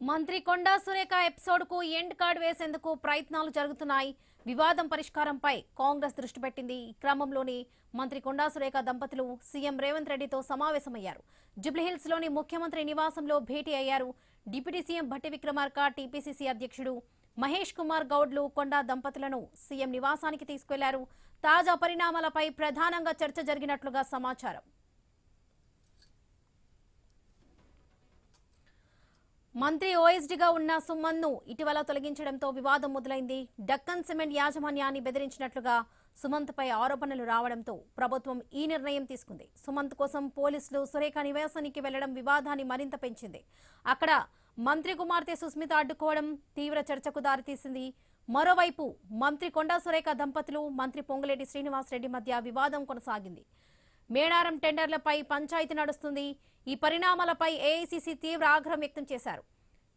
మంత్రి కొండా సురేఖ ఎపిసోడ్ కు end card వేసేందుకు ప్రయత్నాలు జరుగుతున్నాయి. వివాదం పరిష్కారంపై కాంగ్రెస్ దృష్టి పెట్టింది. ఈ క్రమంలోనే మంత్రి కొండా సురేఖ దంపతులు సీఎం రేవంత్ రెడ్డితో సమావేశమయ్యారు. జూబ్లీహిల్స్ లోని ముఖ్యమంత్రి నివాసంలో భేటీ అయ్యారు. Deputy CM Bhatti Vikramarka, TPCC అధ్యక్షుడు మహేష్ కుమార్ గౌడ్లు కొండా దంపతులను సీఎం నివాసానికి తీసుకెళ్లారు. తాజా పరిణామాలపై ప్రధానంగా చర్చ జరిగినట్లుగా సమాచారం. మంత్రి ఓఎస్డీగా ఉన్న సుమన్ను ఇటీవల తొలగించడంతో వివాదం మొదలైంది. డక్కన్ సిమెంట్ యాజమాన్యాన్ని బెదిరించినట్లుగా సుమంత్పై ఆరోపణలు రావడంతో ప్రభుత్వం ఈ నిర్ణయం తీసుకుంది. సుమంత్ కోసం పోలీసులు సురేఖ నివాసానికి వెళ్లడం వివాదాన్ని మరింత పెంచింది. అక్కడ మంత్రి కుమార్తె సుస్మిత అడ్డుకోవడం తీవ్ర చర్చకు దారితీసింది. మరోవైపు మంత్రి కొండా సురేఖ దంపతులు, మంత్రి పొంగులేటి శ్రీనివాసరెడ్డి మధ్య వివాదం కొనసాగింది. మేడారం టెండర్లపై పంచాయతీ నడుస్తుంది. ఈ పరిణామాలపై ఏఐసీసీ తీవ్ర ఆగ్రహం వ్యక్తం చేశారు.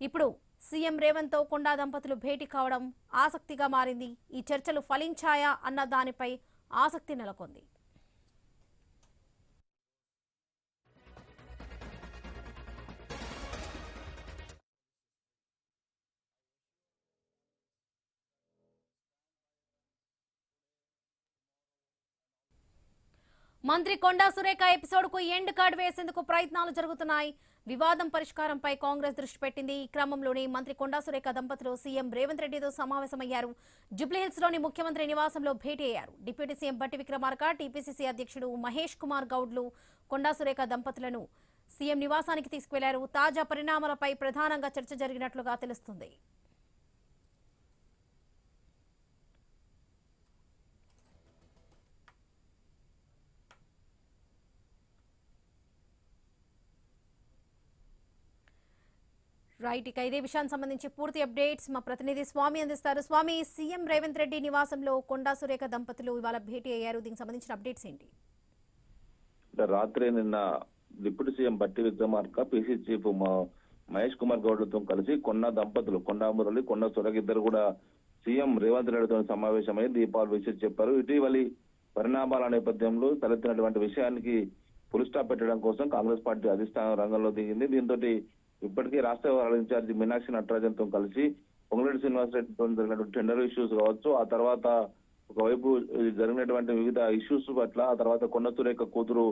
ఇప్పుడు సీఎం రేవంత్ తో కొండా దంపతులు భేటీ కావడం ఆసక్తిగా మారింది. ఈ చర్చలు ఫలించాయా అన్న దానిపై ఆసక్తి నెలకొంది. మంత్రి కొండా సురేఖ ఎపిసోడ్ కు ఎండ్ కార్డ్ వేసేందుకు ప్రయత్నాలు జరుగుతున్నాయి. వివాదం పరిష్కారంపై కాంగ్రెస్ దృష్టి పెట్టింది. ఈ క్రమంలోనే మంత్రి కొండా సురేఖ దంపతులు సీఎం రేవంత్ రెడ్డితో సమావేశమయ్యారు. జూబ్లీహిల్స్ లోని ముఖ్యమంత్రి నివాసంలో భేటీ అయ్యారు. Deputy CM Bhatti Vikramarka, TPCC అధ్యక్షుడు మహేష్ కుమార్ గౌడ్లు కొండా సురేఖ దంపతులను సీఎం నివాసానికి తీసుకువెళ్లారు. తాజా పరిణామాలపై ప్రధానంగా చర్చ జరిగినట్లుగా తెలుస్తుంది. రైట్, ఇక ఇదే విషయానికి సంబంధించి పూర్తి అప్డేట్స్ మా ప్రతినిధి స్వామి అందిస్తారు. స్వామి, సీఎం రేవంత్ రెడ్డి నివాసంలో కొండా సురేఖ దంపతులు ఇవాళ భేటీ అయ్యారు. దీనికి సంబంధించిన అప్డేట్స్ ఏంటి? రాత్రి నిన్న deputy CM Bhatti Vikramarka, PC chief Mahesh Kumar గౌడ్లతో కలిసి కొండా దంపతులు, కొండా మురళి, కొండా సురేఖ ఇద్దరు కూడా సీఎం రేవంత్ రెడ్డితో సమావేశమై దీపావళి విషయం చెప్పారు. ఇటీవలి పరిణామాల నేపథ్యంలో తలెత్తినటువంటి విషయానికి ఫుల్ స్టాప్ పెట్టడం కోసం కాంగ్రెస్ పార్టీ అధిష్టానం రంగంలో దిగింది. దీంతో ఇప్పటికీ రాష్ట్ర వ్యవహారాల ఇన్ఛార్జి మీనాక్షి నటరాజన్ తో కలిసి పొంగులేటి శ్రీనివాసరెడ్డితో జరిగినటువంటి టెండర్ ఇష్యూస్ కావచ్చు, ఆ తర్వాత ఒకవైపు జరిగినటువంటి వివిధ ఇష్యూస్ పట్ల, ఆ తర్వాత కొండా సురేఖ కూతురు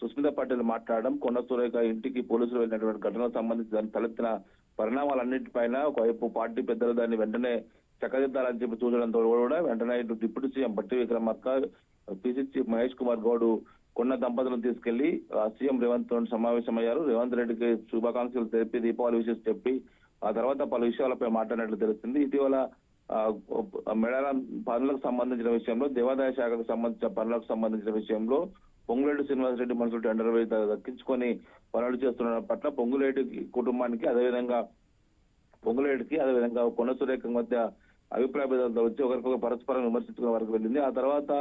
సుస్మిత పటేల్ మాట్లాడడం, కొండా సురేఖ ఇంటికి పోలీసులు వెళ్ళినటువంటి ఘటనకు సంబంధించి తలెత్తిన పరిణామాలన్నింటిపైన ఒకవైపు పార్టీ పెద్దలు దాన్ని వెంటనే చక్కదిద్దాలని చెప్పి చూడడంతో కూడా వెంటనే ఇటు deputy CM Bhatti Vikramarka, PC chief Mahesh Kumar Goud కొండ దంపతులను తీసుకెళ్లి సీఎం రేవంత్ తో సమావేశమయ్యారు. రేవంత్ రెడ్డికి శుభాకాంక్షలు తెలిపి దీపావళి విషయం చెప్పి ఆ తర్వాత పలు విషయాలపై మాట్లాడినట్లు తెలుస్తుంది. ఇటీవల మేడారం పనులకు సంబంధించిన విషయంలో, దేవాదాయ శాఖకు సంబంధించిన పనులకు సంబంధించిన విషయంలో పొంగులేటి శ్రీనివాసరెడ్డి మనుషులు టెండర్ దక్కించుకొని పనులు చేస్తున్న పట్ల పొంగులేటి కుటుంబానికి అదేవిధంగా కొండ సురేఖ మధ్య అభిప్రాయ భేదాలతో వచ్చి ఒకరికొక పరస్పరం విమర్శించుకునే వరకు వెళ్ళింది. ఆ తర్వాత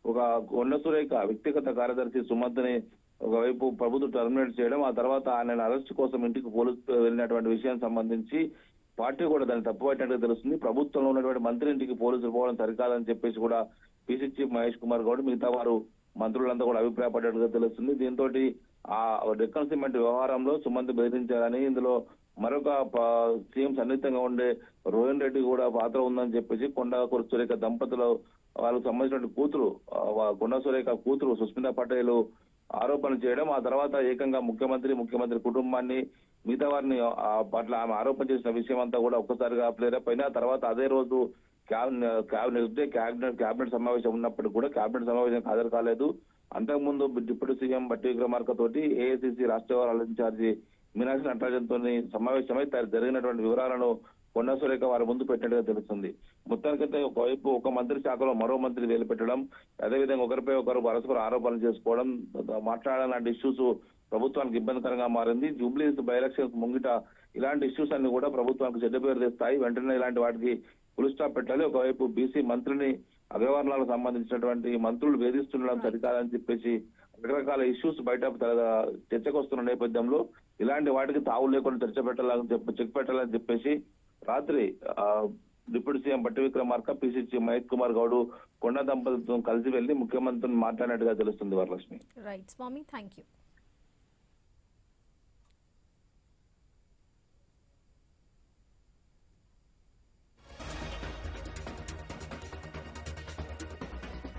ఒక కొండ సురేఖ వ్యక్తిగత కార్యదర్శి సుమంత్ని ఒకవైపు ప్రభుత్వం టర్మినేట్ చేయడం, ఆ తర్వాత ఆయన అరెస్ట్ కోసం ఇంటికి పోలీసు వెళ్ళినటువంటి విషయానికి సంబంధించి పార్టీ కూడా దాన్ని తప్పుపట్టినట్టుగా తెలుస్తుంది. ప్రభుత్వంలో ఉన్నటువంటి మంత్రి ఇంటికి పోలీసులు పోవడం సరికాదని చెప్పేసి కూడా పీసీ చీఫ్ మహేష్ కుమార్ గౌడ్ మిగతా వారు మంత్రులంతా కూడా అభిప్రాయపడ్డట్టుగా తెలుస్తుంది. దీంతో ఆ డెక్కన్ సిమెంట్ వ్యవహారంలో సుమంత్ బెదిరించారని, ఇందులో మరొక సీఎం సన్నిహితంగా ఉండే రోహన్ రెడ్డి కూడా పాత్ర ఉందని చెప్పేసి కొండా సురేఖ దంపతులు వాళ్ళకు సంబంధించిన కూతురు, కొండా సురేఖ కూతురు సుస్మిత పటేల్ ఆరోపణ చేయడం, ఆ తర్వాత ఏకంగా ముఖ్యమంత్రి కుటుంబాన్ని, మిగతా వారిని పట్ల ఆమె ఆరోపణ చేసిన విషయం అంతా కూడా ఒక్కసారిగా ప్లేరప్ అయినా తర్వాత అదే రోజు క్యాబినెట్ సమావేశం ఉన్నప్పటికీ కూడా క్యాబినెట్ సమావేశం హాజరు కాలేదు. అంతకుముందు డిప్యూటీ సీఎం భట్టి విక్రమార్క తోటి ఏఐసీసీ రాష్ట్ర వ్యవహారాల ఇన్ఛార్జి మీనాక్షి నటరాజన్ తో సమావేశమై జరిగినటువంటి వివరాలను కొండా సురేఖ వారి ముందు పెట్టినట్టుగా తెలుస్తుంది. మొత్తానికైతే ఒకవైపు ఒక మంత్రి శాఖలో మరో మంత్రి వేలు పెట్టడం, అదేవిధంగా ఒకరిపై ఒకరు పరస్పర ఆరోపణలు చేసుకోవడం, మాట్లాడడం లాంటి ఇష్యూస్ ప్రభుత్వానికి ఇబ్బందికరంగా మారింది. జూబ్లీహిల్స్ బై ఎలక్షన్స్ ముంగిట ఇలాంటి ఇష్యూస్ అన్ని కూడా ప్రభుత్వానికి చెడ్డ పేరు తెస్తాయి. వెంటనే ఇలాంటి వాటికి ఫుల్ స్టాప్ పెట్టాలి. ఒకవైపు బీసీ మంత్రిని అగ్రవర్ణాలకు సంబంధించినటువంటి మంత్రులు వేధిస్తుండడం సరికాదని చెప్పేసి రకరకాల ఇష్యూస్ బయట చర్చకు వస్తున్న నేపథ్యంలో ఇలాంటి వాటికి తావు లేకుండా చెక్ పెట్టాలని చెప్పేసి రాత్రి deputy CM Bhatti Vikramarka, PC chief Mahesh Kumar Goud Konda దంపతులతో కలిసి వెళ్లి ముఖ్యమంత్రిని మాట్లాడినట్టుగా తెలుస్తుంది. Varalakshmi. Right Swamy, thank you.